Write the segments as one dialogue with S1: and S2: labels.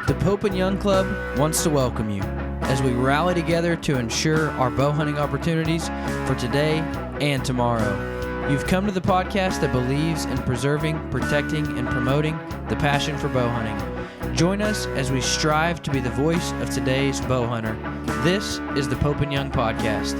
S1: The Pope and Young Club wants to welcome you as we rally together to ensure our bow hunting opportunities for today and tomorrow. You've come to the podcast that believes in preserving, protecting, and promoting the passion for bow hunting. Join us as we strive to be the voice of today's bow hunter. This is the Pope and Young Podcast.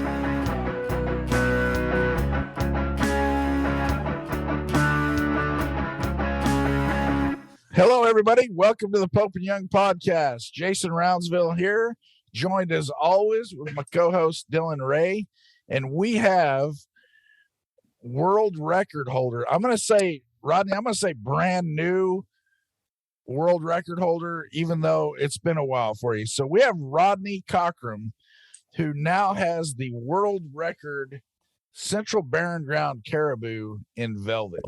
S2: Hello, everybody. Welcome to the Pope and Young Podcast. Jason Roundsville here, joined as always with my co-host Dylan Ray, and we have world record holder. I'm going to say, Rodney, brand new world record holder, even though it's been a while for you. So we have Rodney Cockeram, who now has the world record Central Barren Ground Caribou in velvet.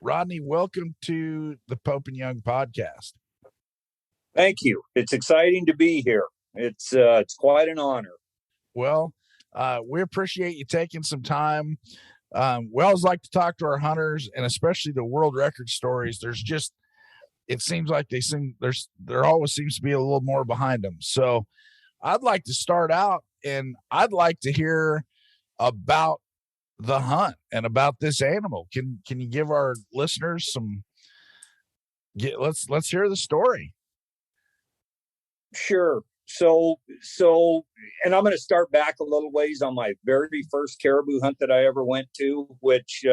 S2: Rodney, welcome to the Pope and Young Podcast.
S3: Thank you. It's exciting to be here. It's quite an honor.
S2: Well, we appreciate you taking some time. We always like to talk to our hunters, and especially the world record stories. It seems like there always seems to be a little more behind them. So I'd like to start out, and I'd like to hear about the hunt and about this animal. Can you give our listeners let's hear the story.
S3: Sure. So, and I'm going to start back a little ways on my very first caribou hunt that I ever went to, which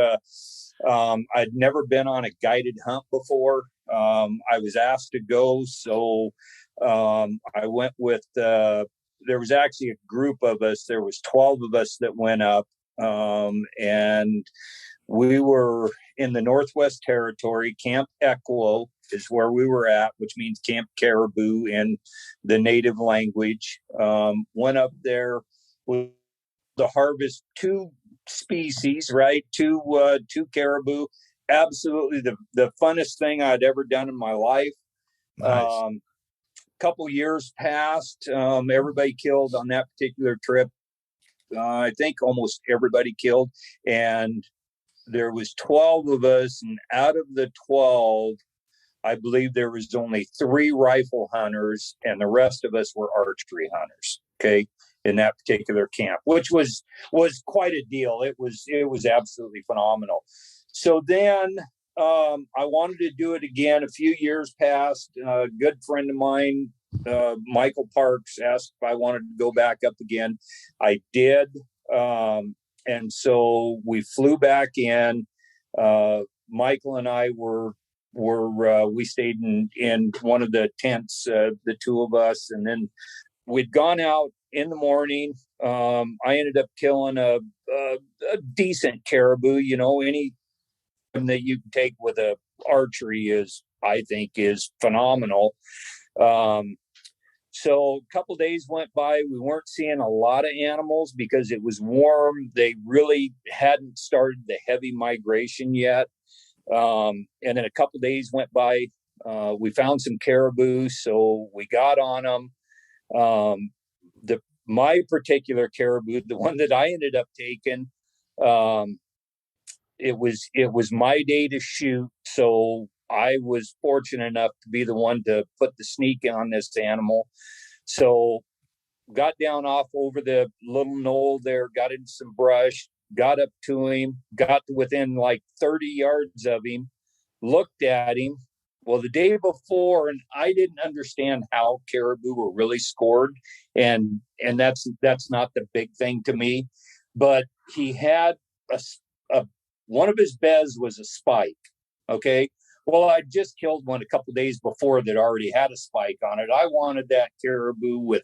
S3: I'd never been on a guided hunt before. I was asked to go. So I went with, there was actually a group of us. There was 12 of us that went up. And we were in the Northwest Territory. Camp Equo is where we were at, which means Camp Caribou in the native language. Went up there with the harvest two species, right? Two caribou. Absolutely the funnest thing I'd ever done in my life.
S2: Nice.
S3: Couple years passed. Everybody killed on that particular trip. I think almost everybody killed, and there was 12 of us, and out of the 12, I believe there was only 3 rifle hunters, and the rest of us were archery hunters. Okay, in that particular camp, which was quite a deal. It was absolutely phenomenal. So then I wanted to do it again. A few years passed. A good friend of mine, Michael Parks, asked if I wanted to go back up again. I did. And so we flew back in. Michael and I we stayed in one of the tents, the two of us, and then we'd gone out in the morning. I ended up killing a decent caribou. Any that you can take with a archery I think is phenomenal. So a couple of days went by. We weren't seeing a lot of animals because it was warm. They really hadn't started the heavy migration yet. And then a couple of days went by. We found some caribou, so we got on them. My particular caribou, the one that I ended up taking, it was my day to shoot. So I was fortunate enough to be the one to put the sneak on this animal. So got down off over the little knoll there, got into some brush, got up to him, got to within like 30 yards of him, looked at him. Well, the day before, and I didn't understand how caribou were really scored, and that's not the big thing to me, but he had one of his bez was a spike. Okay. Well, I just killed one a couple days before that already had a spike on it. I wanted that caribou with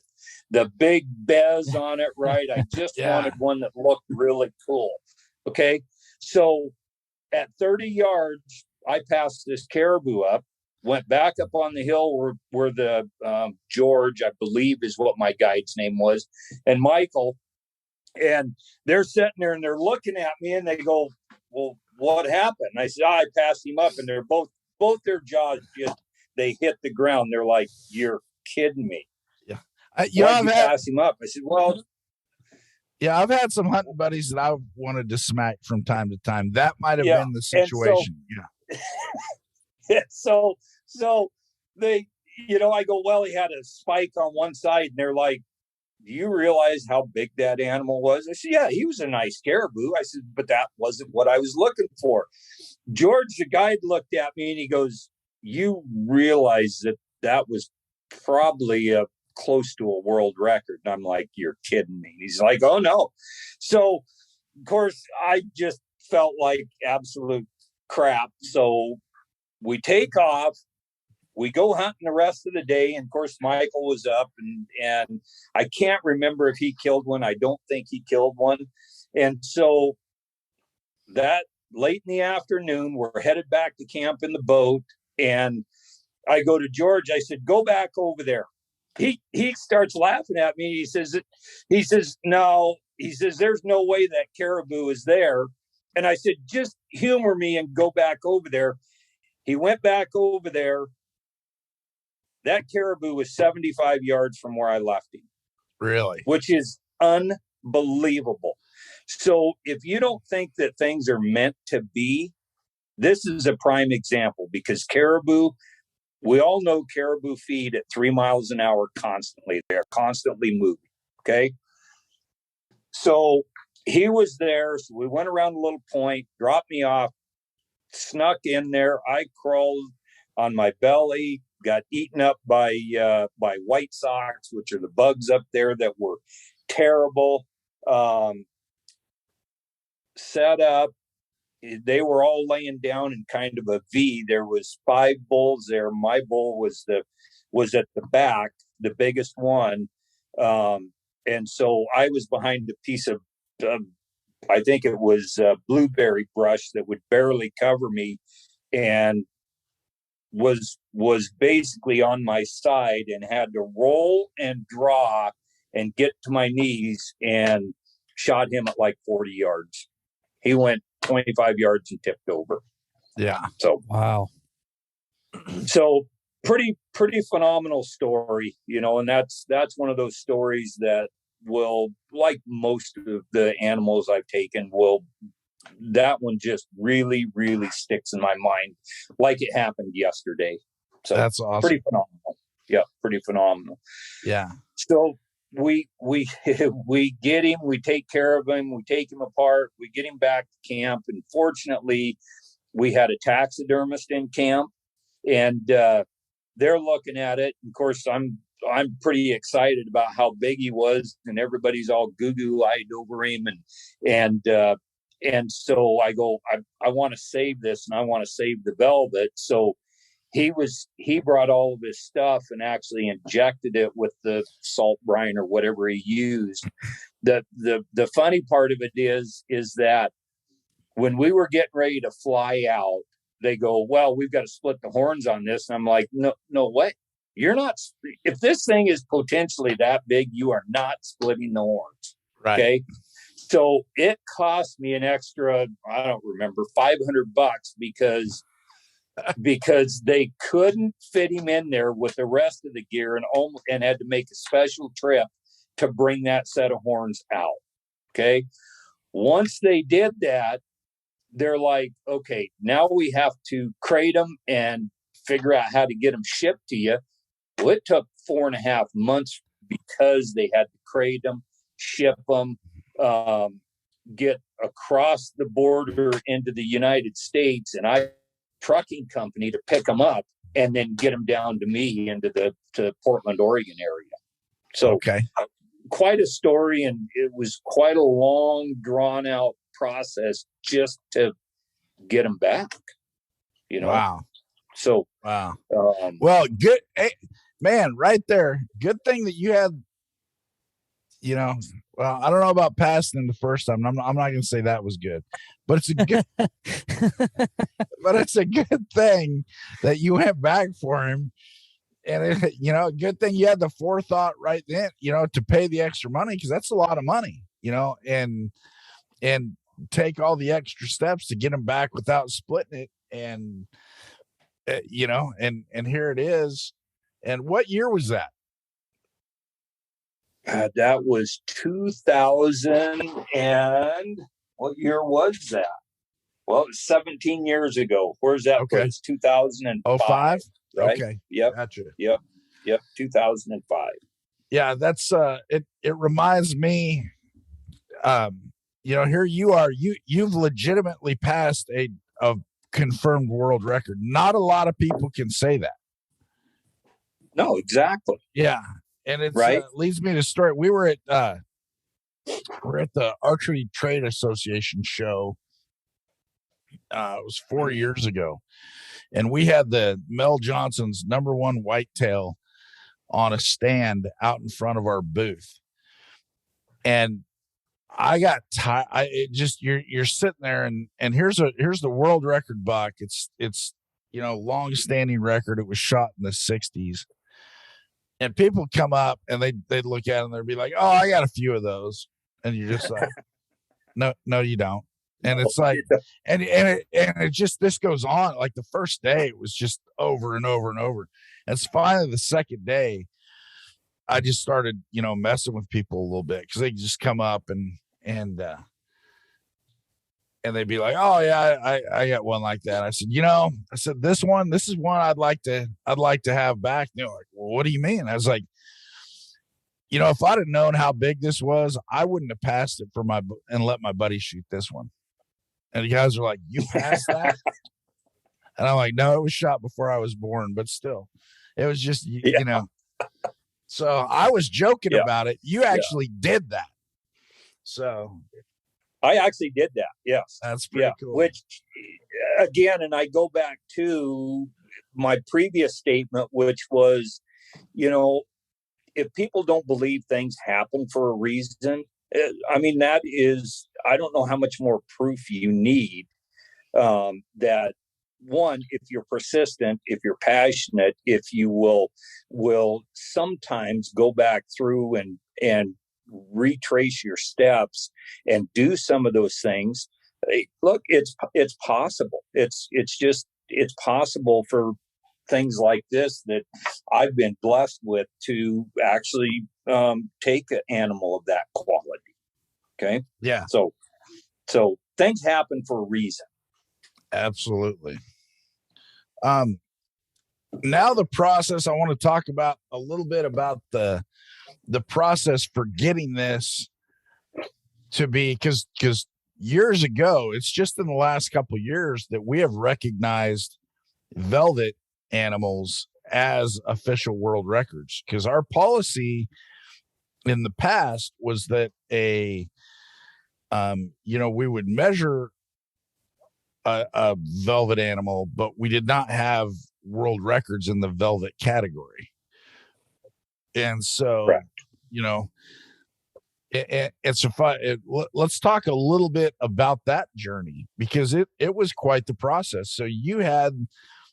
S3: the big bez on it, right? I just wanted one that looked really cool. Okay. So at 30 yards, I passed this caribou up, went back up on the hill where the George, I believe is what my guide's name was, and Michael, and they're sitting there and they're looking at me and they go, well, what happened? And I said, I passed him up, and they're both their jaws they hit the ground. They're like, you're kidding me.
S2: Yeah.
S3: Pass him up. I said, well,
S2: yeah, I've had some hunting buddies that I've wanted to smack from time to time. That might have been the situation.
S3: So I go, well, he had a spike on one side, and they're like, do you realize how big that animal was? I said, yeah, he was a nice caribou. I said, but that wasn't what I was looking for. George, the guide, looked at me and he goes, you realize that was probably close to a world record. And I'm like, you're kidding me. He's like, oh, no. So, of course, I just felt like absolute crap. So we take off. We go hunting the rest of the day. And of course, Michael was up and I can't remember if he killed one. I don't think he killed one. And so that late in the afternoon, we're headed back to camp in the boat. And I go to George. I said, go back over there. He starts laughing at me. He says, no, he says, there's no way that caribou is there. And I said, just humor me and go back over there. He went back over there. That caribou was 75 yards from where I left him.
S2: Really?
S3: Which is unbelievable. So if you don't think that things are meant to be, this is a prime example, because caribou, we all know caribou feed at 3 miles an hour constantly. They're constantly moving. Okay. So he was there. So we went around a little point, dropped me off, snuck in there. I crawled on my belly, got eaten up by white socks, which are the bugs up there that were terrible. Set up. They were all laying down in kind of a V. There was 5 bulls there. My bull was at the back, the biggest one. And so I was behind a piece of, I think it was blueberry brush that would barely cover me, and was basically on my side and had to roll and draw and get to my knees, and shot him at like 40 yards. He went 25 yards and tipped over.
S2: Yeah.
S3: So,
S1: wow.
S3: So pretty phenomenal story, and that's one of those stories that will, like most of the animals I've taken, that one just really, really sticks in my mind like it happened yesterday. So
S2: that's awesome.
S3: Pretty phenomenal. Yeah, pretty phenomenal.
S2: Yeah.
S3: So we get him, we take care of him, we take him apart, we get him back to camp, and fortunately we had a taxidermist in camp, and they're looking at it. Of course, I'm pretty excited about how big he was, and everybody's all goo-goo-eyed over him, and so I go, I want to save this, and I want to save the velvet. So he brought all of his stuff and actually injected it with the salt brine or whatever he used. The funny part of it is that when we were getting ready to fly out, they go, well, we've got to split the horns on this. And I'm like, no, what? You're not. If this thing is potentially that big, you are not splitting the horns.
S2: Right.
S3: Okay. So it cost me an extra, I don't remember, $500 because they couldn't fit him in there with the rest of the gear, and had to make a special trip to bring that set of horns out. Okay. Once they did that, they're like, okay, now we have to crate them and figure out how to get them shipped to you. Well, it took 4.5 months because they had to crate them, ship them, get across the border into the United States, and I trucking company to pick them up and then get them down to me into to Portland, Oregon area. So
S2: okay.
S3: Quite a story, and it was quite a long, drawn out process just to get them back.
S2: Wow.
S3: So
S2: wow. Well, good, man, right there. Good thing that you had. Well, I don't know about passing the first time. I'm not going to say that was good, but it's a good, but it's a good thing that you went back for him. And good thing you had the forethought right then, to pay the extra money, because that's a lot of money, and take all the extra steps to get him back without splitting it. And, and here it is. And what year was that?
S3: That was 2000, and what year was that? Well, it was 17 years ago. Where's that?
S2: Okay.
S3: It's 2005.
S2: 05?
S3: right?
S2: Okay.
S3: Yep.
S2: Gotcha.
S3: Yep. 2005.
S2: Yeah, that's it reminds me, here you are, you've legitimately passed a confirmed world record. Not a lot of people can say that.
S3: No, exactly.
S2: Yeah. And it's
S3: Right.
S2: leads me to story. We're at the Archery Trade Association show. It was 4 years ago, and we had the Mel Johnson's #1 whitetail on a stand out in front of our booth. And I got tired. You're sitting there, and here's the world record buck. It's long standing record. It was shot in the 60s. And people come up and they'd look at it and they'd be like, "Oh, I got a few of those," and you're just like, "No, you don't." And it's like, and it just, this goes on. Like the first day, it was just over and over and over. And it's finally the second day, I just started, messing with people a little bit, because they just come up and they'd be like, "Oh yeah, I got one like that." I said, this is one I'd like to have back. And they're like, "Well, what do you mean?" I was like, if I'd have known how big this was, I wouldn't have passed it and let my buddy shoot this one. And the guys are like, "You passed that?" And I'm like, "No, it was shot before I was born, but still, it was just, So I was joking about it. You actually did that. So
S3: I actually did that. Yes.
S2: That's pretty cool.
S3: Which, again, and I go back to my previous statement, which was, if people don't believe things happen for a reason, that is, I don't know how much more proof you need, that one, if you're persistent, if you're passionate, if you will sometimes go back through and retrace your steps and do some of those things. Look, it's possible. It's possible for things like this that I've been blessed with to actually take an animal of that quality. Okay.
S2: Yeah.
S3: So things happen for a reason.
S2: Absolutely. Now the process, I want to talk about a little bit about the process for getting this to be, because years ago, it's just in the last couple of years that we have recognized velvet animals as official world records, because our policy in the past was that we would measure a velvet animal, but we did not have world records in the velvet category. And so,
S3: Correct.
S2: Let's talk a little bit about that journey, because it was quite the process. So you had,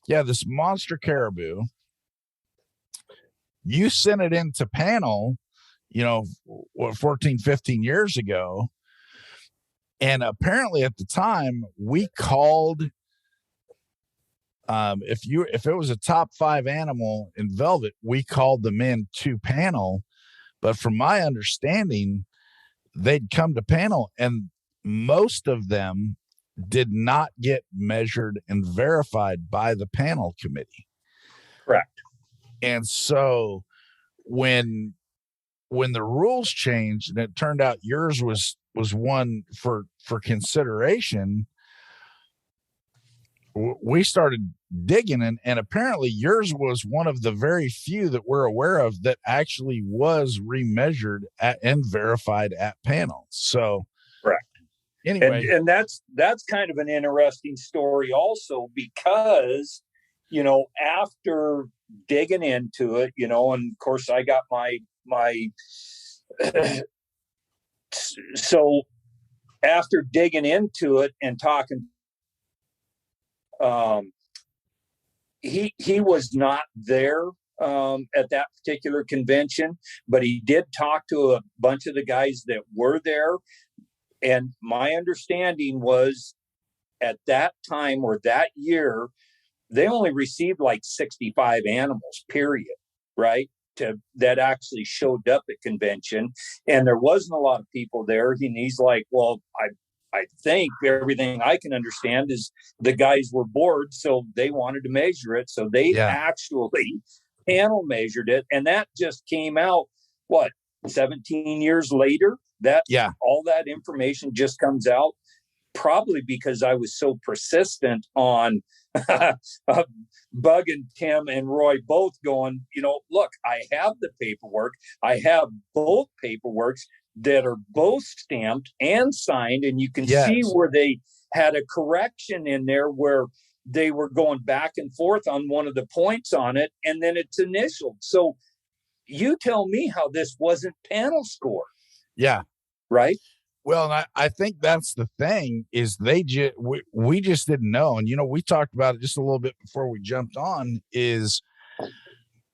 S2: this monster caribou. You sent it into panel, 14, 15 years ago. And apparently at the time we called, if it was a top 5 animal in velvet, we called them in to panel. But from my understanding, they'd come to panel and most of them did not get measured and verified by the panel committee.
S3: Correct.
S2: And so when the rules changed and it turned out yours was one for consideration, we started digging, and apparently yours was one of the very few that we're aware of that actually was remeasured and verified at panel. So
S3: correct.
S2: Anyway,
S3: and that's kind of an interesting story also, because after digging into it, and of course I got my so after digging into it and talking, he was not there at that particular convention, but he did talk to a bunch of the guys that were there. And my understanding was at that time or that year, they only received like 65 animals, period, right? That actually showed up at convention. And there wasn't a lot of people there. And he's like, well, I think everything I can understand is the guys were bored, so they wanted to measure it. So they actually panel measured it, and that just came out, 17 years later? All that information just comes out, probably because I was so persistent on bugging Tim and Roy both, going, look, I have the paperwork. I have both paperworks that are both stamped and signed, and you can see where they had a correction in there where they were going back and forth on one of the points on it, and then it's initialed. So you tell me how this wasn't panel score.
S2: Yeah.
S3: Right.
S2: Well, and I think that's the thing, is we just didn't know. And, we talked about it just a little bit before we jumped on, is,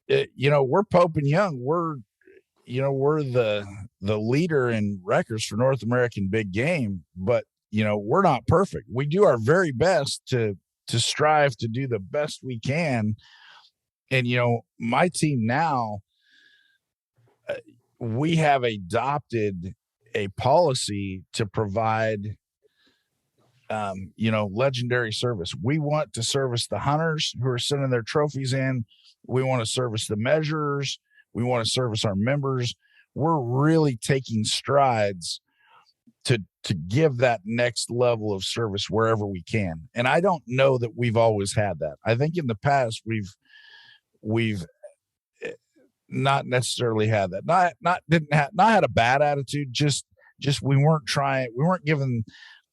S2: we're Pope and Young. We're the leader in records for North American big game, but, we're not perfect. We do our very best to strive to do the best we can. And, my team now, we have adopted a policy to provide, legendary service. We want to service the hunters who are sending their trophies in. We want to service the measurers. We want to service our members. We're really taking strides to give that next level of service wherever we can. And I don't know that we've always had that. I think in the past we've not necessarily had that. Not had a bad attitude. Just we weren't given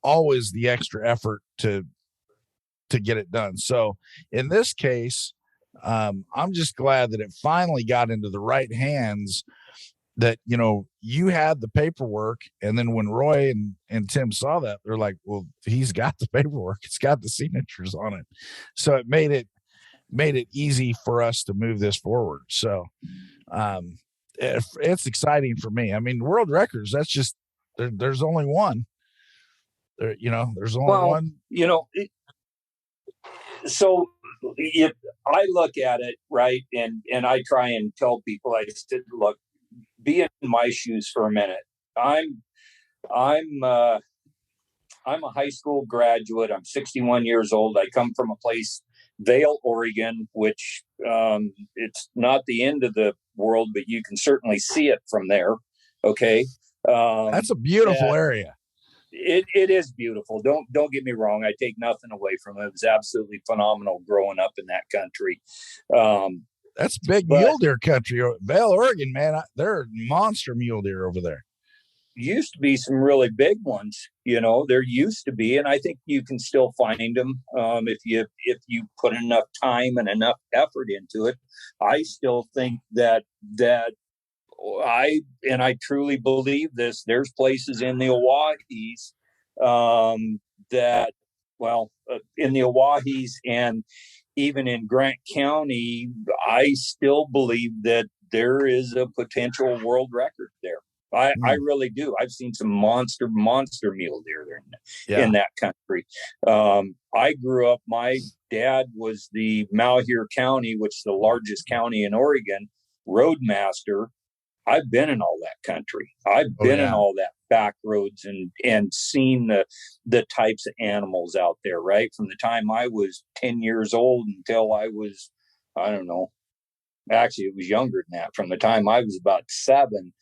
S2: always the extra effort to get it done. So in this case, I'm just glad that it finally got into the right hands, that, you had the paperwork. And then when Roy and Tim saw that, they're like, well, he's got the paperwork. It's got the signatures on it. So it made it easy for us to move this forward. So it's exciting for me. I mean, world records, that's just, there's only one. There's only one.
S3: So if I look at it, right, and I try and tell people, I said, look, be in my shoes for a minute. I'm a high school graduate. I'm 61 years old. I come from a place, Vail, Oregon, which it's not the end of the world, but you can certainly see it from there. Okay.
S2: That's a beautiful area.
S3: It is beautiful. Don't get me wrong. I take nothing away from it. It was absolutely phenomenal growing up in that country.
S2: That's big mule deer country. Vail, Oregon, man. There are monster mule deer over there.
S3: Used to be some really big ones, there used to be, and I think you can still find them if you put enough time and enough effort into it. I still think that I truly believe this. There's places in the Oahes in the Oahes and even in Grant County, I still believe that there is a potential world record there. I really do. I've seen some monster mule deer there in that country. I grew up, my dad was the Malheur County, which is the largest county in Oregon, roadmaster. I've been in all that country. I've been in all that back roads and seen the types of animals out there, right? From the time I was 10 years old until I was, I don't know, actually it was younger than that. From the time I was about 7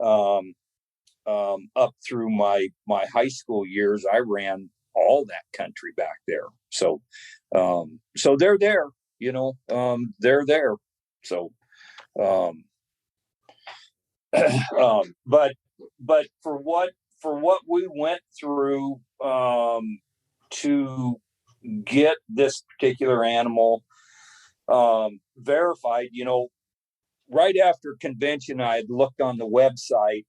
S3: up through my high school years, I ran all that country back there. So they're there, they're there. So, but for what we went through, to get this particular animal, verified, right after convention, I had looked on the website,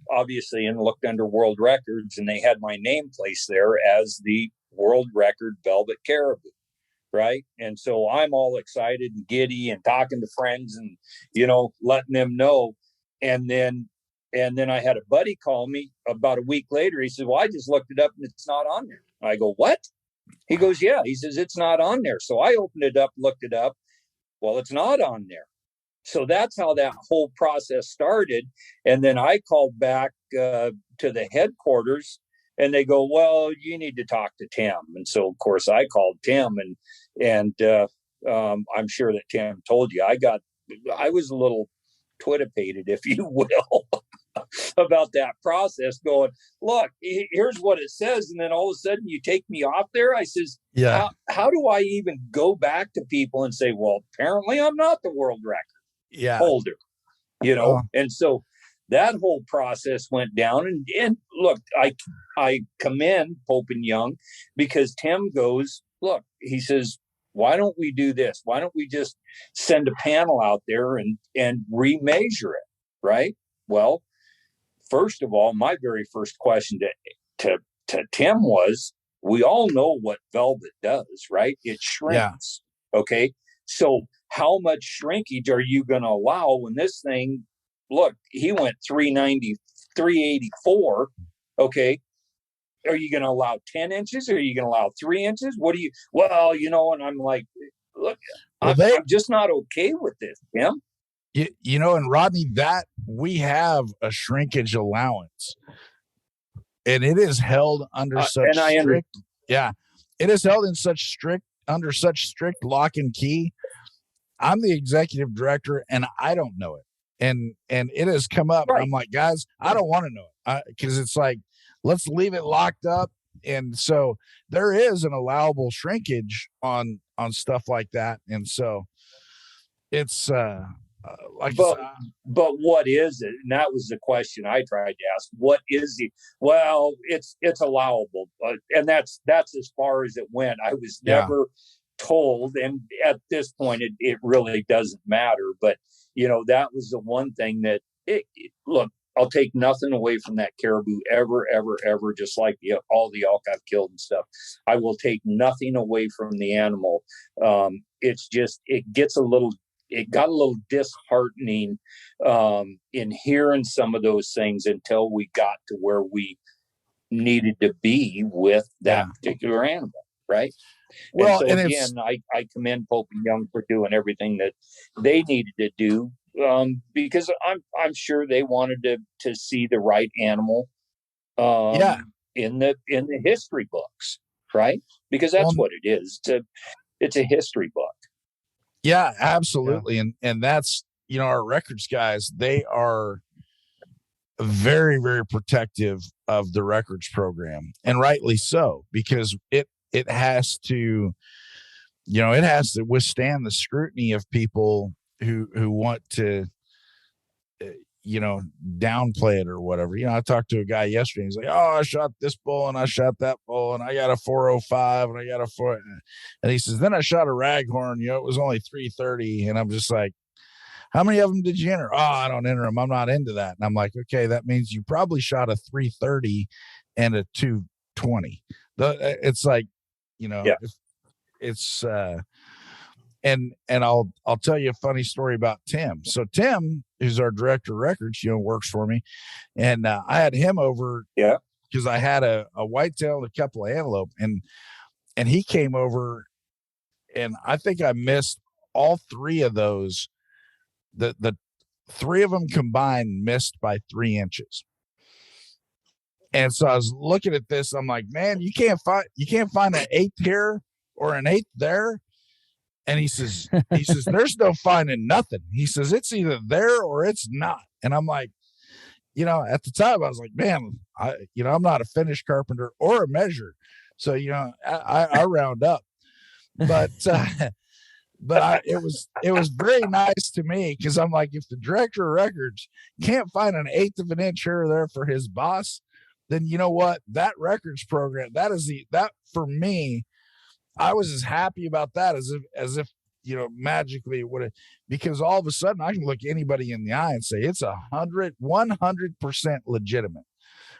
S3: obviously, and looked under world records, and they had my name placed there as the world record velvet caribou. Right. And so I'm all excited and giddy and talking to friends and, letting them know. And then I had a buddy call me about a week later. He said, well, I just looked it up and it's not on there. I go, what? He goes, yeah. He says, it's not on there. So I opened it up, looked it up. Well, it's not on there. So that's how that whole process started. And then I called back to the headquarters And they go, well, you need to talk to Tim. And so, of course, I called Tim, and I'm sure that Tim told you I was a little twittipated, if you will, about that process. Going, look, here's what it says, and then all of a sudden you take me off there. I says,
S2: Yeah.
S3: how do I even go back to people and say, well, apparently I'm not the world record holder, And so that whole process went down. And look, I commend Pope and Young, because Tim goes, look, he says, why don't we do this? Why don't we just send a panel out there and remeasure it? Right. Well, first of all, my very first question to Tim was, we all know what velvet does, right? It shrinks. Yeah. Okay. So how much shrinkage are you going to allow when this thing, look, he went 390, 384. Okay. Are you going to allow 10 inches? Or are you going to allow 3 inches? And I'm like, look, I'm just not okay with this, Tim.
S2: And Rodney, that we have a shrinkage allowance, and it is held under such strict. Yeah, it is held under such strict lock and key. I'm the executive director, and I don't know it, and it has come up. Right. I'm like, guys, I don't want to know it, because it's like, let's leave it locked up. And so there is an allowable shrinkage on stuff like that, and so it's
S3: but what is it? And that was the question I tried to ask. What is it? Well, it's allowable, and that's as far as it went. I was never told, and at this point, it really doesn't matter. But that was the one thing that look. I'll take nothing away from that caribou ever, ever, ever. Just like all the elk I've killed and stuff, I will take nothing away from the animal. It's just it got a little disheartening in hearing some of those things until we got to where we needed to be with that particular animal, right? Well, and so again, I commend Pope and Young for doing everything that they needed to do, because I'm sure they wanted to see the right animal in the history books, right? Because that's what it is. It's a history book.
S2: Yeah, absolutely. Yeah. And that's, our records guys, they are very, very protective of the records program, and rightly so, because it has to, it has to withstand the scrutiny of people who want to, downplay it or whatever. I talked to a guy yesterday. He's like, oh, I shot this bull and I shot that bull and I got a 405 and I got a 4. And he says, then I shot a raghorn, it was only 330. And I'm just like, how many of them did you enter? Oh, I don't enter them. I'm not into that. And I'm like, okay, that means you probably shot a 330 and a 220. It's like, it's, and I'll tell you a funny story about Tim. So Tim, who's our director of records, works for me, and I had him over, because I had a whitetail and a couple of antelope, and he came over, and I think I missed all three of those. The three of them combined missed by 3 inches. And so I was looking at this. I'm like, man, you can't find an eighth here or an eighth there. And he says, there's no finding nothing. He says, it's either there or it's not. And I'm like, at the time I was like, man, I'm not a finished carpenter or a measurer. So, I round up, but it was very nice to me, because I'm like, if the director of records can't find an eighth of an inch here or there for his boss, then you know what, that records program, that for me, I was as happy about that as if magically it would have, because all of a sudden I can look anybody in the eye and say it's 100% legitimate.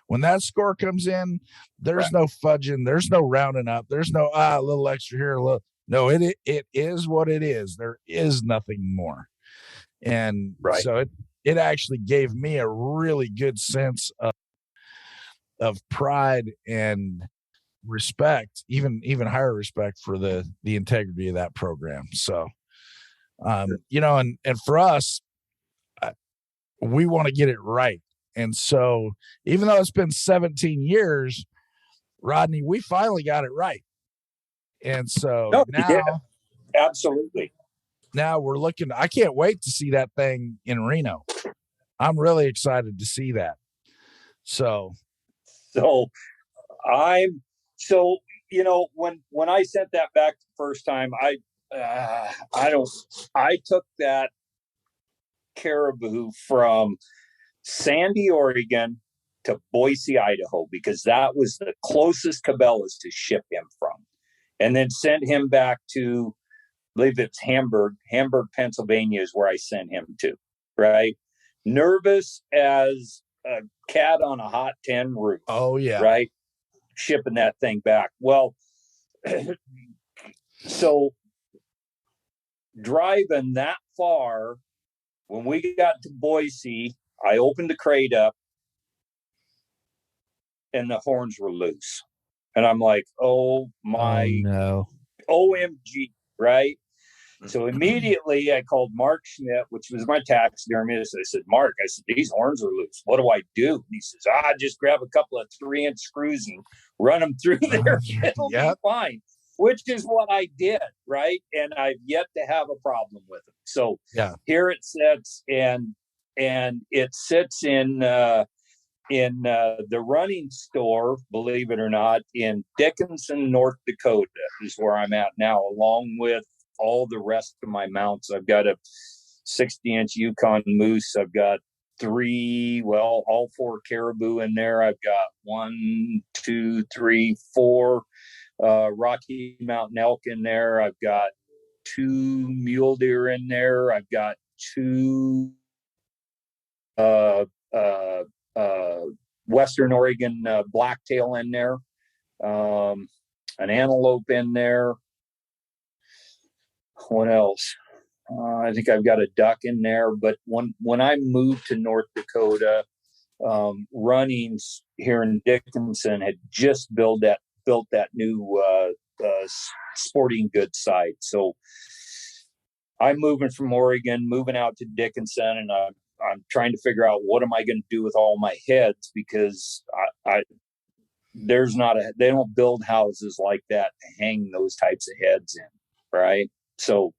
S2: When that score comes in, there's no fudging, there's no rounding up, there's no a little extra here, a little. No, it is what it is. There is nothing more. And so it actually gave me a really good sense of pride and respect, even higher respect for the integrity of that program. So, and for us, we want to get it right. And so even though it's been 17 years, Rodney, we finally got it right. And so
S3: No,
S2: now,
S3: absolutely.
S2: Now we're looking. I can't wait to see that thing in Reno. I'm really excited to see that. So
S3: I'm so when I sent that back the first time, I took that caribou from Sandy, Oregon to Boise, Idaho, because that was the closest Cabela's to ship him from, and then sent him back to, I believe it's Hamburg, Pennsylvania is where I sent him to, right? Nervous as a cat on a hot tin roof.
S2: Oh, yeah.
S3: Right? Shipping that thing back. Well, so driving that far, when we got to Boise, I opened the crate up and the horns were loose. And I'm like, oh my,
S1: no.
S3: OMG, right? So immediately I called Mark Schmidt, which was my taxidermist. I said, Mark, these horns are loose. What do I do? And he says, just grab a couple of 3-inch screws and run them through there. It'll be fine, which is what I did, right? And I've yet to have a problem with it. So here it sits, and it sits in the running store, believe it or not, in Dickinson, North Dakota is where I'm at now, along with all the rest of my mounts. I've got a 60-inch Yukon moose. I've got all 4 caribou in there. I've got 1, 2, 3, 4 Rocky Mountain elk in there. I've got 2 mule deer in there. I've got 2 Western Oregon blacktail in there, an antelope in there. What else? I think I've got a duck in there. But when I moved to North Dakota, Runnings here in Dickinson had just built that new sporting goods site. So I'm moving from Oregon, moving out to Dickinson, and I'm trying to figure out what am I going to do with all my heads, because they don't build houses like that to hang those types of heads in, right? So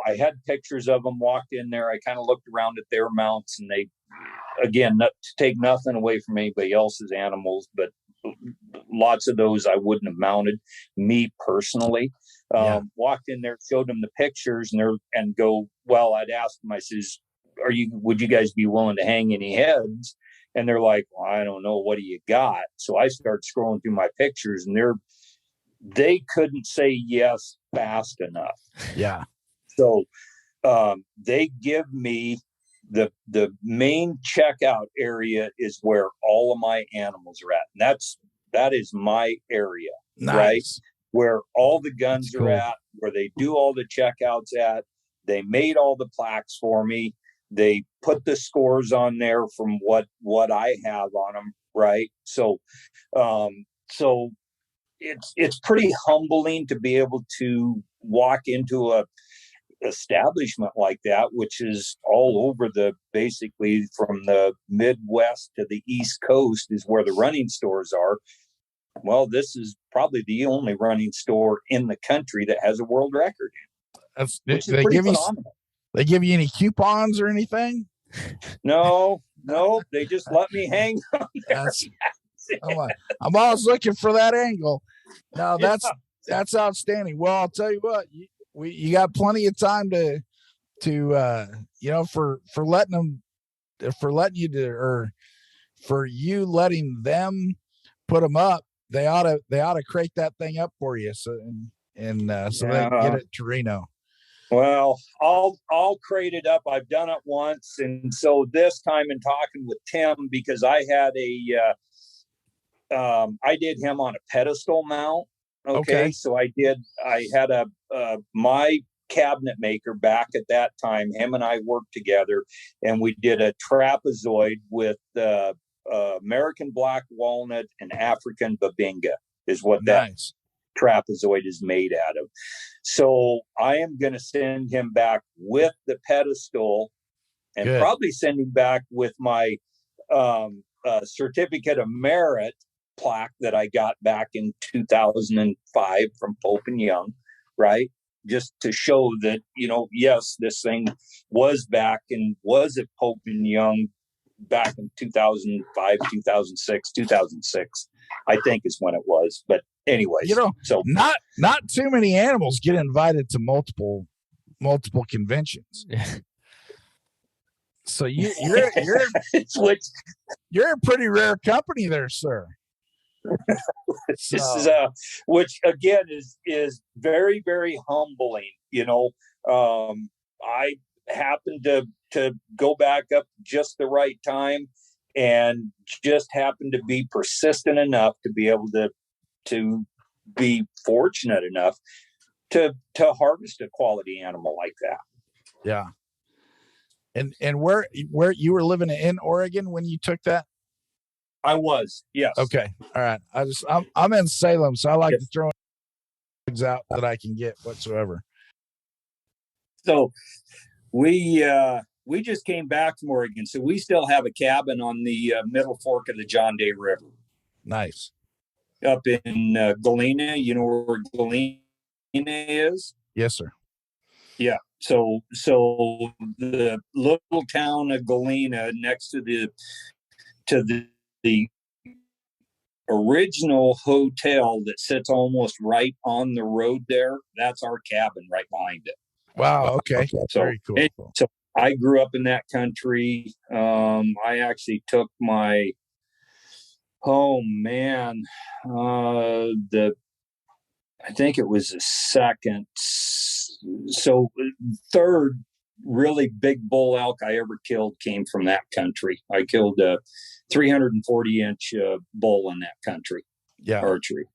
S3: I had pictures of them, walked in there. I kind of looked around at their mounts, and they, again, not to take nothing away from anybody else's animals, but lots of those I wouldn't have mounted, me personally. Walked in there, showed them the pictures, and go, well, I'd ask them, I says, would you guys be willing to hang any heads? And they're like, well, I don't know. What do you got? So I start scrolling through my pictures, and they couldn't say yes fast enough.
S2: Yeah.
S3: So they give me the main checkout area is where all of my animals are at. And that is my area, right? Where all the guns are at, where they do all the checkouts at. They made all the plaques for me. They put the scores on there from what I have on them, right? So it's pretty humbling to be able to walk into a establishment like that, which is all over basically from the Midwest to the East Coast is where the running stores are. Well, this is probably the only running store in the country that has a world record. Which is pretty phenomenal.
S2: They give you any coupons or anything?
S3: No, they just let me hang on there.
S2: I'm always looking for that angle. No, that's outstanding. Well, I'll tell you what, you got plenty of time to for letting letting them put them up. They ought to crate that thing up for you, so they can get it to Reno.
S3: Well, I'll crate it up. I've done it once, and so this time in talking with Tim, because I had I did him on a pedestal mount. Okay. So I had my cabinet maker back at that time. Him and I worked together, and we did a trapezoid with American black walnut and African babinga is what that trapezoid is made out of. So I am going to send him back with the pedestal, and probably send him back with my certificate of merit plaque that I got back in 2005 from Pope and Young, right? Just to show that, yes, this thing was back and was at Pope and Young back in 2005, 2006, I think is when it was. But anyways, so
S2: not too many animals get invited to multiple conventions. So you're you're a pretty rare company there, sir.
S3: This is which again is very, very humbling. I happened to go back up just the right time, and just happened to be persistent enough to be able to be fortunate enough to harvest a quality animal like that.
S2: Yeah. And where you were living in Oregon when you took that?
S3: I was, yes.
S2: Okay. All right. I'm in Salem, so I like to throw things out that I can get whatsoever.
S3: So we just came back from Oregon, so we still have a cabin on the middle fork of the John Day River.
S2: Nice.
S3: Up in Galena, you know where Galena is?
S2: Yes, sir.
S3: Yeah. So the little town of Galena, next to the original hotel that sits almost right on the road there, that's our cabin right behind it.
S2: Wow. Okay.
S3: So,
S2: very cool.
S3: So I grew up in that country. I actually took my, I think it was the second, so third really big bull elk I ever killed came from that country. I killed a 340-inch bull in that country.
S2: Yeah.
S3: Archery.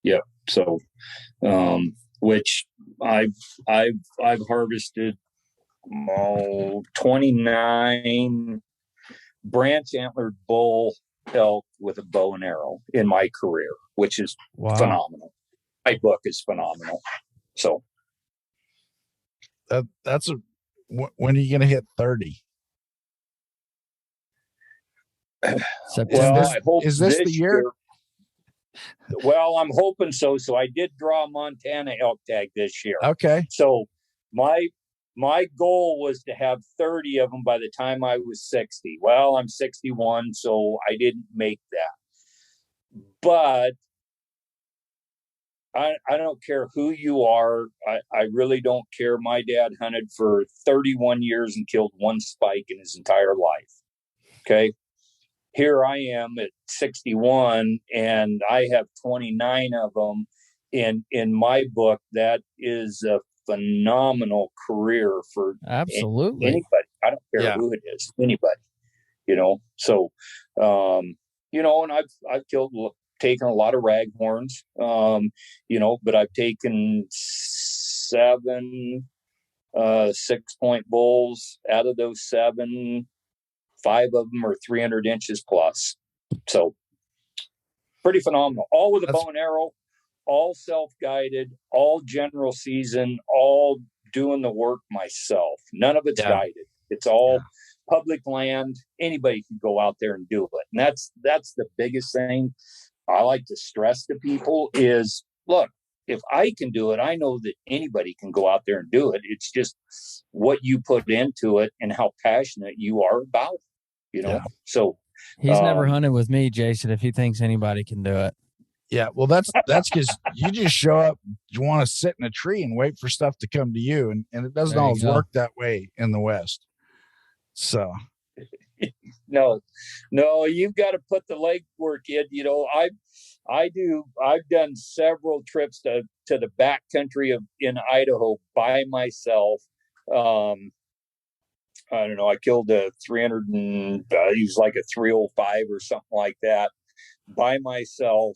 S3: Yep. So, which I've harvested 29 branch antlered bull elk with a bow and arrow in my career, which is phenomenal. My book is phenomenal. So
S2: that's when are you going to hit 30?
S3: Well, I hope
S2: is this the year?
S3: Well, I'm hoping so. So I did draw a Montana elk tag this year.
S2: Okay.
S3: So my goal was to have 30 of them by the time I was 60. Well, I'm 61, so I didn't make that. But I don't care who you are. I really don't care. My dad hunted for 31 years and killed one spike in his entire life. Okay. Here I am at 61 and I have 29 of them. In my book, that is a phenomenal career for
S1: absolutely
S3: anybody. I don't care who it is, anybody, so, and I've taken a lot of raghorns, but I've taken 7 6-point bulls. Out of those 7, 5 of them are 300 inches plus. So pretty phenomenal. All with a bow and arrow, all self-guided, all general season, all doing the work myself. None of it's guided. It's all public land. Anybody can go out there and do it. And that's the biggest thing I like to stress to people is, look, if I can do it, I know that anybody can go out there and do it. It's just what you put into it and how passionate you are about it, So
S1: he's never hunted with me, Jason, if he thinks anybody can do it.
S2: Yeah, well, that's because you just show up, you want to sit in a tree and wait for stuff to come to you, and it doesn't always work that way in the West. So,
S3: no, you've got to put the legwork in. I've done several trips to the backcountry in Idaho by myself. I don't know. I killed a 300 and he was like a 305 or something like that by myself.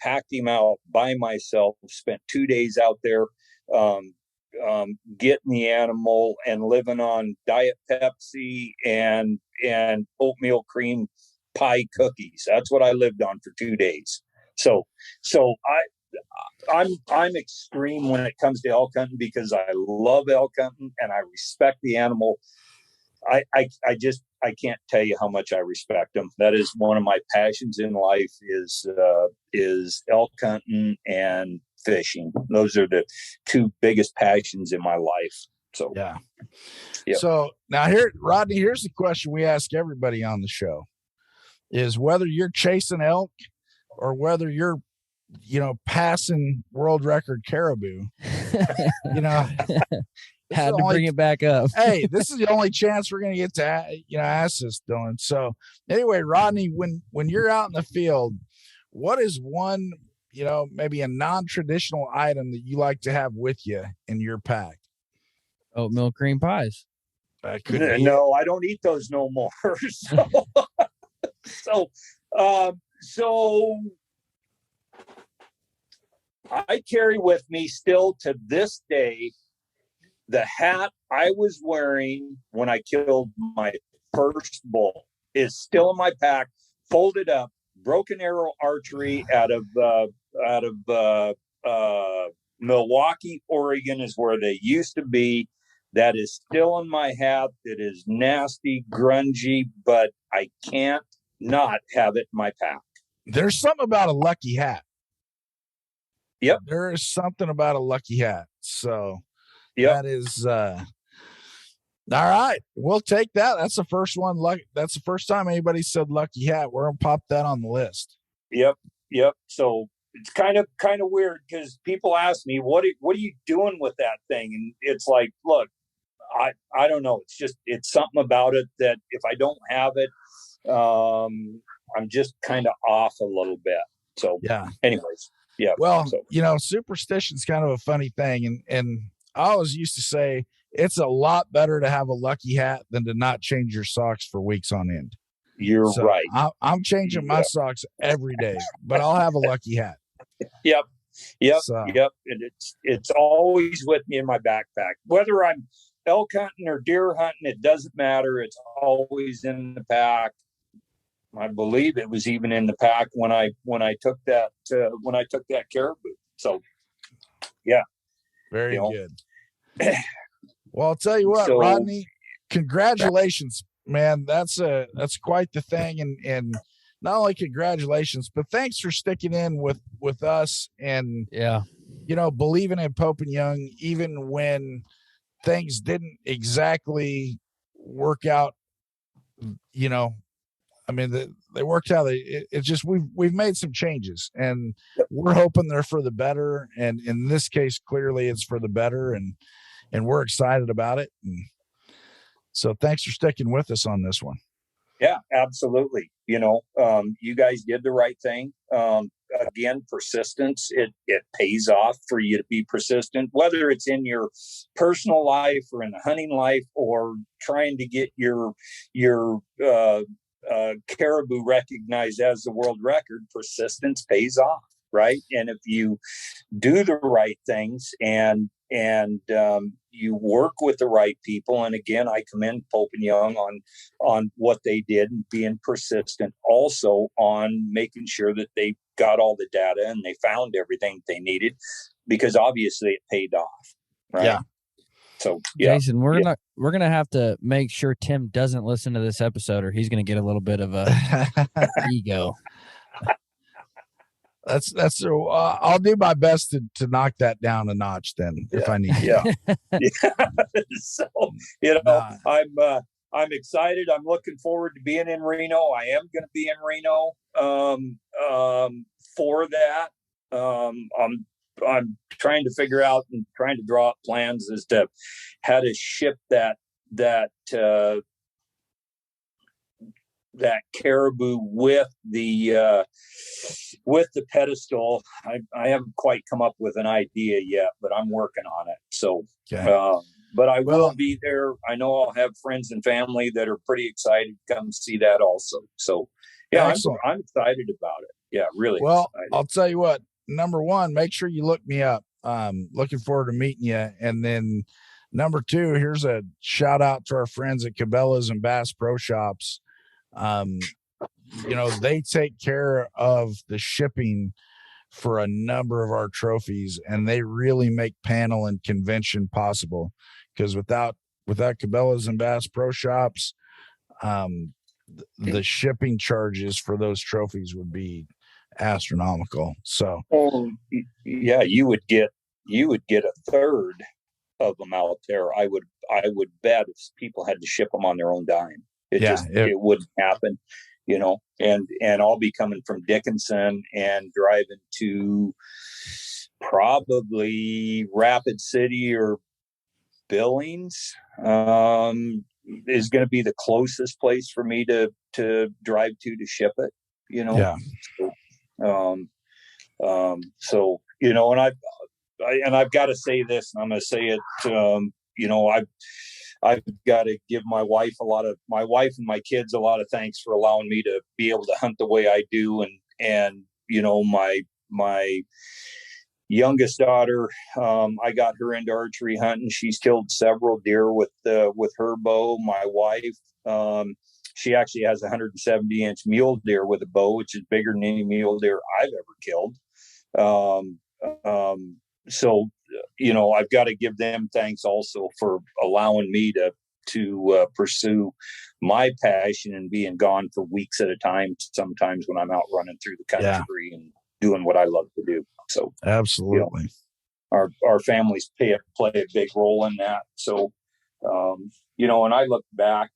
S3: Packed him out by myself. Spent 2 days out there, getting the animal and living on Diet Pepsi and oatmeal cream pie cookies. That's what I lived on for 2 days. So I'm extreme when it comes to elk hunting because I love elk hunting and I respect the animal. I can't tell you how much I respect them. That is one of my passions in life is elk hunting and fishing. Those are the two biggest passions in my life. So,
S2: yeah.
S3: Yep.
S2: So now Rodney, here's the question we ask everybody on the show is whether you're chasing elk or whether you're, passing world record caribou,
S1: had to bring it back up.
S2: Hey, this is the only chance we're going to get to, ask this, Dylan. So anyway, Rodney, when you're out in the field, what is one, maybe a non-traditional item that you like to have with you in your pack?
S1: Oatmeal cream pies.
S3: No, I don't eat those no more. So I carry with me still to this day the hat I was wearing when I killed my first bull is still in my pack, folded up, broken arrow archery out of Milwaukee, Oregon is where they used to be. That is still in my hat. It is nasty, grungy, but I can't not have it in my pack. There's
S2: something about a lucky hat.
S3: Yep.
S2: There is something about a lucky hat. So that is all right. We'll take that. That's the first one. That's the first time anybody said lucky hat. We're gonna pop that on the list.
S3: Yep. So it's kind of weird because people ask me, what are you doing with that thing? And it's like, look, I don't know. It's something about it that if I don't have it, I'm just kind of off a little bit. So anyways, yeah.
S2: Well, superstition's kind of a funny thing. And I always used to say it's a lot better to have a lucky hat than to not change your socks for weeks on end.
S3: You're right.
S2: I'm changing my socks every day, but I'll have a lucky hat.
S3: Yep. And it's always with me in my backpack. Whether I'm elk hunting or deer hunting, it doesn't matter. It's always in the pack. I believe it was even in the pack when I took that caribou. So, yeah.
S2: Very good. Well, I'll tell you what, Rodney, congratulations, man. That's quite the thing. And not only congratulations, but thanks for sticking in with us and, believing in Pope and Young, even when things didn't exactly work out, I mean, they worked out. It's just we've made some changes, and we're hoping they're for the better. And in this case, clearly, it's for the better, and we're excited about it. And so, thanks for sticking with us on this one.
S3: Yeah, absolutely. You guys did the right thing. Again, persistence, it pays off for you to be persistent, whether it's in your personal life or in the hunting life or trying to get your caribou recognized as the world record. Persistence pays off, right? And if you do the right things and you work with the right people, and again, I commend Pope and Young on what they did and being persistent, also on making sure that they got all the data and they found everything they needed, because obviously it paid off, right?
S2: Yeah.
S3: So,
S1: Jason, we're gonna have to make sure Tim doesn't listen to this episode, or he's gonna get a little bit of a ego.
S2: That's I'll do my best to knock that down a notch then if I need to.
S3: So I'm excited. I'm looking forward to being in Reno. I am going to be in Reno for that. I'm trying to figure out and trying to draw up plans as to how to ship that caribou with the pedestal. I haven't quite come up with an idea yet, but I'm working on it. So, but I will be there. I know I'll have friends and family that are pretty excited to come see that also. So, yeah, I'm excited about it. Yeah, really.
S2: Well,
S3: excited.
S2: I'll tell you what. Number one, make sure you look me up. Looking forward to meeting you. And then number two, here's a shout out to our friends at Cabela's and Bass Pro Shops. They take care of the shipping for a number of our trophies, and they really make panel and convention possible, because without Cabela's and Bass Pro Shops, the shipping charges for those trophies would be astronomical. So,
S3: yeah, you would get a third of them out there. I would bet if people had to ship them on their own dime, it wouldn't happen, and I'll be coming from Dickinson and driving to probably Rapid City or Billings, is going to be the closest place for me to drive to ship it,
S2: Yeah.
S3: So, and I've got to say this, and I'm going to say it, I've got to give my wife and my kids a lot of thanks for allowing me to be able to hunt the way I do. And, my youngest daughter, I got her into archery hunting. She's killed several deer with her bow. My wife, she actually has a 170-inch mule deer with a bow, which is bigger than any mule deer I've ever killed. So, I've got to give them thanks also for allowing me to pursue my passion and being gone for weeks at a time, sometimes when I'm out running through the country and doing what I love to do. So
S2: absolutely,
S3: our families play a big role in that. So, and I look back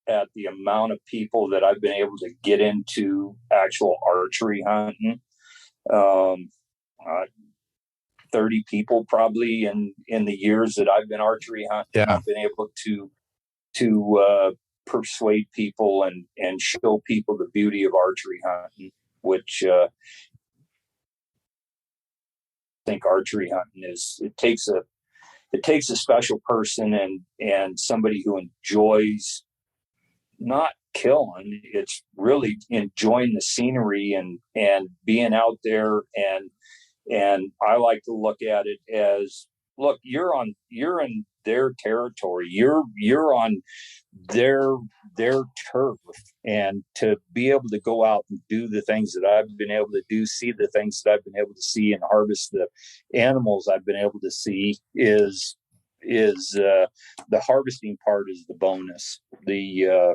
S3: at the amount of people that I've been able to get into actual archery hunting. 30 people probably in the years that I've been archery hunting.
S2: Yeah.
S3: I've been able to persuade people and show people the beauty of archery hunting, which I think archery hunting it takes a special person and somebody who enjoys not killing. It's really enjoying the scenery and being out there. And I like to look at it as, look, you're in their territory. You're on their turf, and to be able to go out and do the things that I've been able to do, see the things that I've been able to see, and harvest the animals I've been able to see is the harvesting part is the bonus. The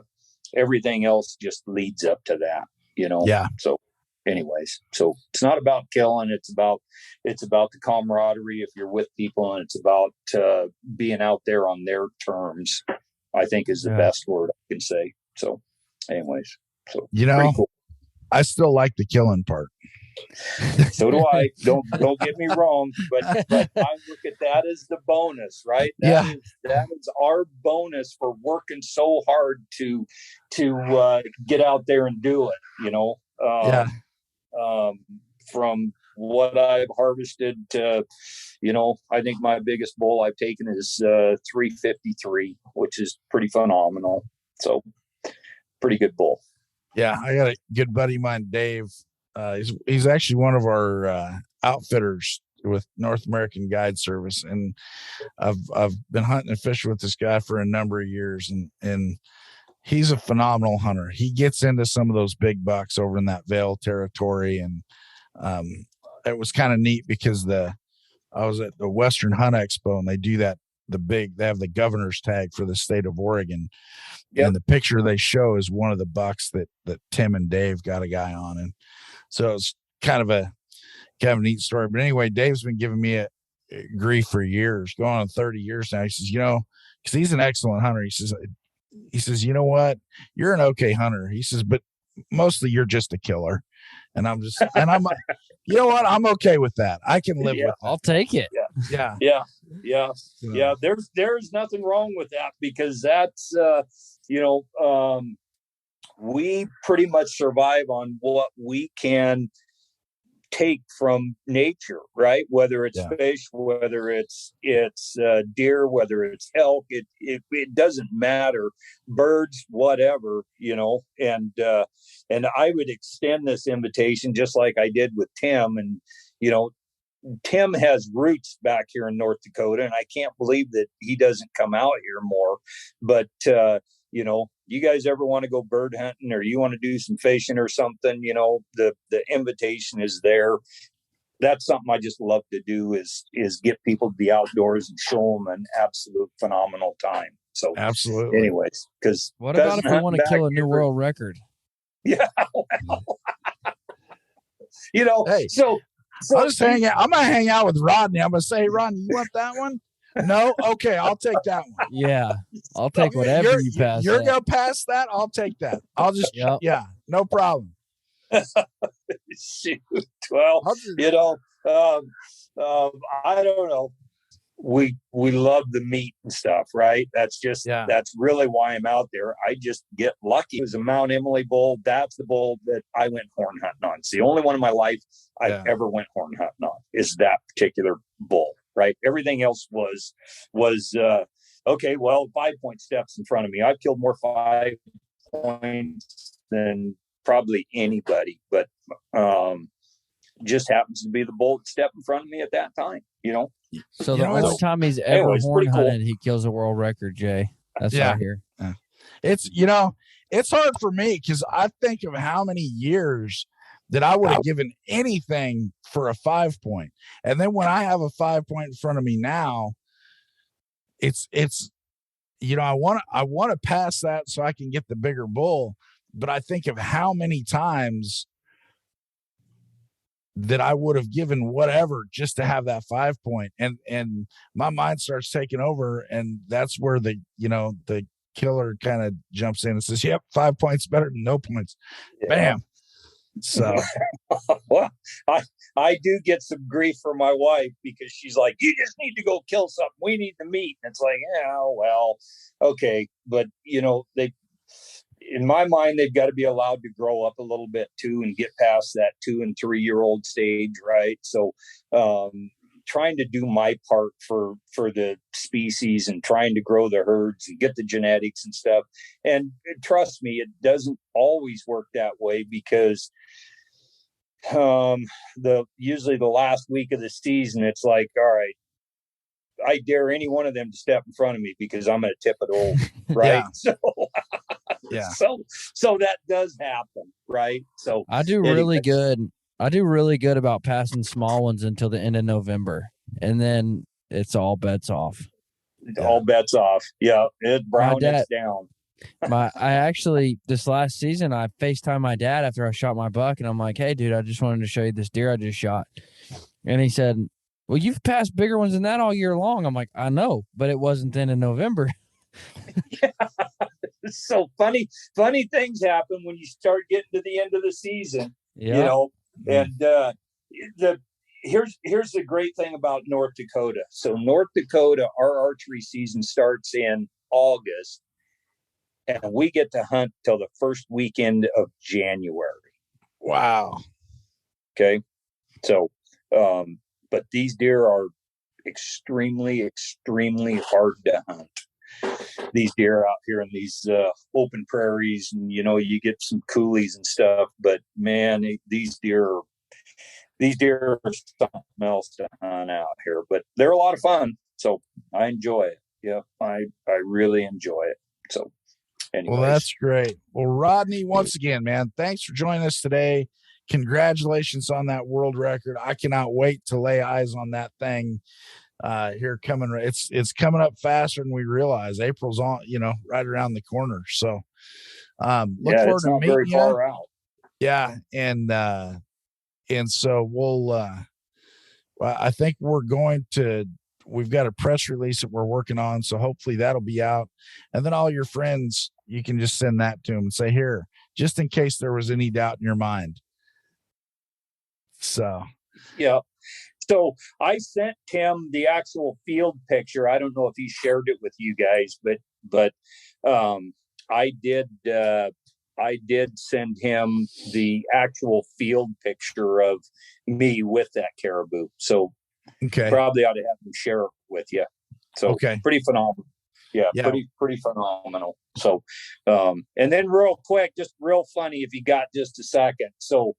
S3: everything else just leads up to that,
S2: Yeah.
S3: So anyways, so it's not about killing. It's about the camaraderie if you're with people, and it's about being out there on their terms, I think is the best word I can say. So anyways, so pretty cool.
S2: I still like the killing part.
S3: So do I. Don't get me wrong, but I look at that as the bonus, right? That is our bonus for working so hard to get out there and do it, from what I've harvested to, I think my biggest bull I've taken is 353, which is pretty phenomenal. So pretty good bull.
S2: Yeah. I got a good buddy of mine, Dave. He's actually one of our outfitters with North American Guide Service. And I've been hunting and fishing with this guy for a number of years, and he's a phenomenal hunter. He gets into some of those big bucks over in that Vail territory. And it was kind of neat because I was at the Western Hunt Expo, and they do that, they have the governor's tag for the state of Oregon. Yep. And the picture they show is one of the bucks that Tim and Dave got a guy on. And so it's kind of a neat story. But anyway, Dave's been giving me a grief for years, going on 30 years now. He says, because he's an excellent hunter. He says, you know what? You're an okay hunter. He says, but mostly you're just a killer. And I'm you know what? I'm okay with that. I can live with that.
S1: I'll take it.
S3: Yeah. There's nothing wrong with that, because that's, we pretty much survive on what we can take from nature, right? Whether it's fish, whether it's deer, whether it's elk, it doesn't matter, birds, whatever, and I would extend this invitation just like I did with Tim. And Tim has roots back here in North Dakota, and I can't believe that he doesn't come out here more. But you guys ever want to go bird hunting, or you want to do some fishing or something, the invitation is there. That's something I just love to do is get people to the outdoors and show them an absolute phenomenal time. So
S2: absolutely.
S3: anyways, because
S1: What about if we want to kill a new world record?
S3: Yeah. Well, you know,
S2: Hey,
S3: so
S2: I'll just hang out. I'm gonna hang out with Rodney. I'm gonna say, hey, Rodney, you want that one? No, okay, I'll take that one.
S1: Yeah, I'll take whatever you pass.
S2: You're gonna pass that. I'll take that. I'll just yeah, no problem.
S3: Shoot. Well, you know, I don't know. We love the meat and stuff, right? That's really why I'm out there. I just get lucky. It was a Mount Emily bull. That's the bull that I went horn hunting on. It's the only one in my life I've ever went horn hunting on is that particular bull, right? Everything else was okay. Well, 5 point steps in front of me. I've killed more 5 points than probably anybody, but just happens to be the bull that stepped in front of me at that time, you know.
S1: So the only time he's ever horn hunted, he kills a world record, Jay. That's what I hear.
S2: It's, you know, it's hard for me because I think of how many years that I would have given anything for a 5 point. And then when I have a 5 point in front of me now, it's, you know, I want to pass that so I can get the bigger bull. But I think of how many times that I would have given whatever just to have that 5 point, and my mind starts taking over, and that's where the killer kind of jumps in and says, "Yep, 5 points better than no points." Yeah. Bam. So,
S3: well, I do get some grief from my wife because she's like, "You just need to go kill something. We need the meat." And it's like, yeah, well, okay, but you know in my mind, they've got to be allowed to grow up a little bit too and get past that 2 and 3 year old stage, right? So, trying to do my part for the species and trying to grow the herds and get the genetics and stuff. And trust me, it doesn't always work that way because usually the last week of the season, it's like, all right, I dare any one of them to step in front of me because I'm going to tip it over, right?
S2: Yeah.
S3: So that does happen, right? So
S1: I do really good. I do really good about passing small ones until the end of November, and then it's all bets off.
S3: All bets off. Yeah, it's down.
S1: I actually this last season I FaceTimed my dad after I shot my buck, and I'm like, "Hey, dude, I just wanted to show you this deer I just shot," and he said, "Well, you've passed bigger ones than that all year long." I'm like, "I know, but it wasn't then in November."
S3: Yeah. So funny things happen when you start getting to the end of the season, you know. And here's the great thing about North Dakota. So North Dakota, our archery season starts in August, and we get to hunt till the first weekend of January.
S2: Wow.
S3: Okay. So, but these deer are extremely, extremely hard to hunt. These deer out here in these open prairies, and you get some coulees and stuff, but man, these deer are something else to hunt out here. But they're a lot of fun, so I enjoy it. Yeah, I really enjoy it. So, anyways.
S2: Well, that's great. Well, Rodney, once again, man, thanks for joining us today. Congratulations on that world record. I cannot wait to lay eyes on that thing. Here coming, it's coming up faster than we realize. April's on, right around the corner. So, look forward to meeting you. Far out. Yeah, and so we'll. I think we've got a press release that we're working on, so hopefully that'll be out. And then all your friends, you can just send that to them and say, here, just in case there was any doubt in your mind. So,
S3: yeah. So I sent Tim the actual field picture. I don't know if he shared it with you guys, but I did send him the actual field picture of me with that caribou. So probably ought to have him share it with you. So pretty phenomenal. Yeah. Pretty phenomenal. So, and then real quick, just real funny if you got just a second. So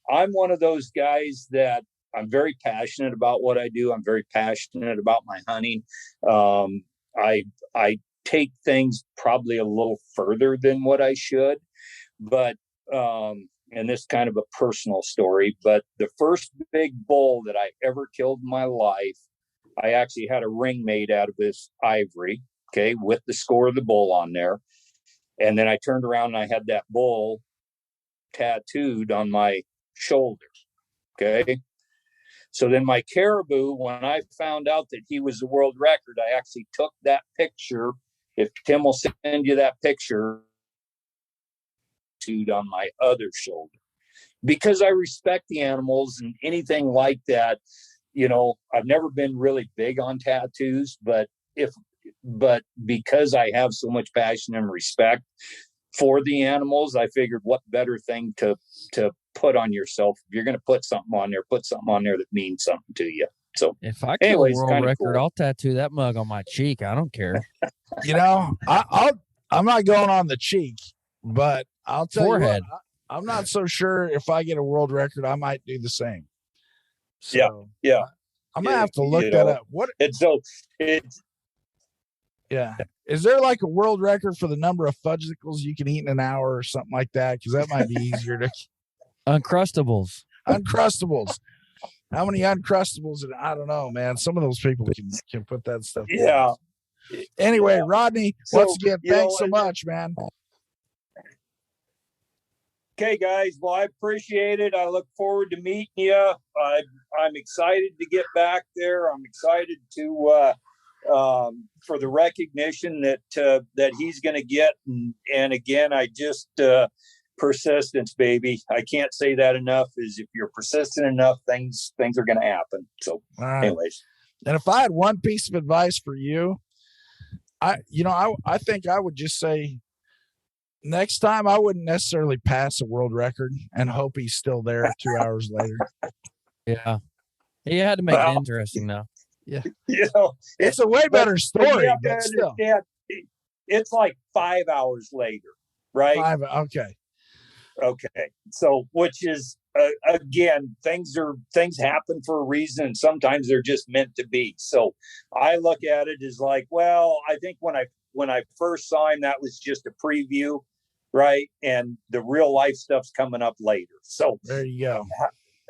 S3: I'm one of those guys that I'm very passionate about what I do. I'm very passionate about my hunting. I take things probably a little further than what I should, but, and this is kind of a personal story, but the first big bull that I ever killed in my life, I actually had a ring made out of this ivory. okay, with the score of the bull on there. And then I turned around and I had that bull tattooed on my shoulder. Okay. So then my Caribou, when I found out that he was the world record, I actually took that picture. If Tim will send you that picture, tattooed on my other shoulder, because I respect the animals and anything like that. You know, I've never been really big on tattoos, but because I have so much passion and respect for the animals, I figured what better thing to put on yourself. If you're going to put something on there, put something on there that means something to you. So
S1: if I kill a world record, I'll tattoo that mug on my cheek. I don't care.
S2: You know, I'm not going on the cheek, but I'll tell
S1: Forehead.
S2: you what, I'm not so sure if I get a world record, I might do the same.
S3: So, yeah.
S2: I'm gonna have to look that up. What? Yeah. Is there like a world record for the number of fudgesicles you can eat in an hour or something like that? Because that might be easier to.
S1: Uncrustables.
S2: Uncrustables. How many Uncrustables? I don't know, man. Some of those people can put that stuff.
S3: Yeah.
S2: Down. Anyway, Rodney, once again, thanks so much, man.
S3: Okay, guys. Well, I appreciate it. I look forward to meeting you. I'm excited to get back there. I'm excited to for the recognition that he's going to get. And again, I just persistence, baby. I can't say that enough. Is if you're persistent enough, things are going to happen. So, anyways.
S2: And if I had one piece of advice for you, I think I would just say, next time I wouldn't necessarily pass a world record and hope he's still there 2 hours later.
S1: Yeah. He had to make it interesting now.
S2: Yeah.
S3: You know,
S2: it's a way better story, but still.
S3: It's like 5 hours later, right? Okay. So, which is, again, things happen for a reason, and sometimes they're just meant to be. So I look at it as like, well, I think when I first saw him, that was just a preview, right? And the real life stuff's coming up later. So
S2: there you go.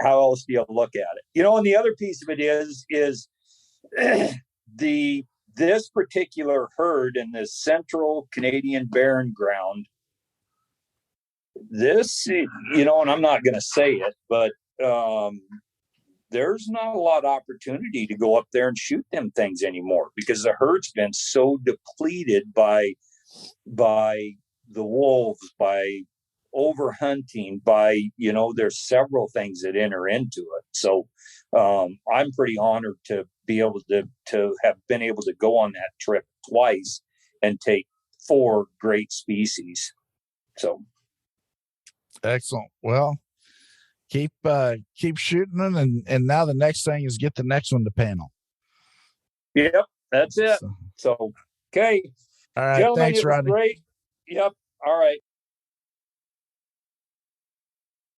S3: How else do you look at it? You know, and the other piece of it is this particular herd in the central Canadian Barren ground. This, you know, and I'm not going to say it, but there's not a lot of opportunity to go up there and shoot them things anymore because the herd's been so depleted by the wolves, by overhunting, by, you know, there's several things that enter into it. So I'm pretty honored to be able to have been able to go on that trip twice and take 4 great species. So.
S2: Excellent. Well, keep shooting them, and now the next thing is get the next one to panel.
S3: Yep, that's it. So okay.
S2: All right.
S3: Gentlemen,
S2: thanks, Rodney.
S3: Great. Yep. All right.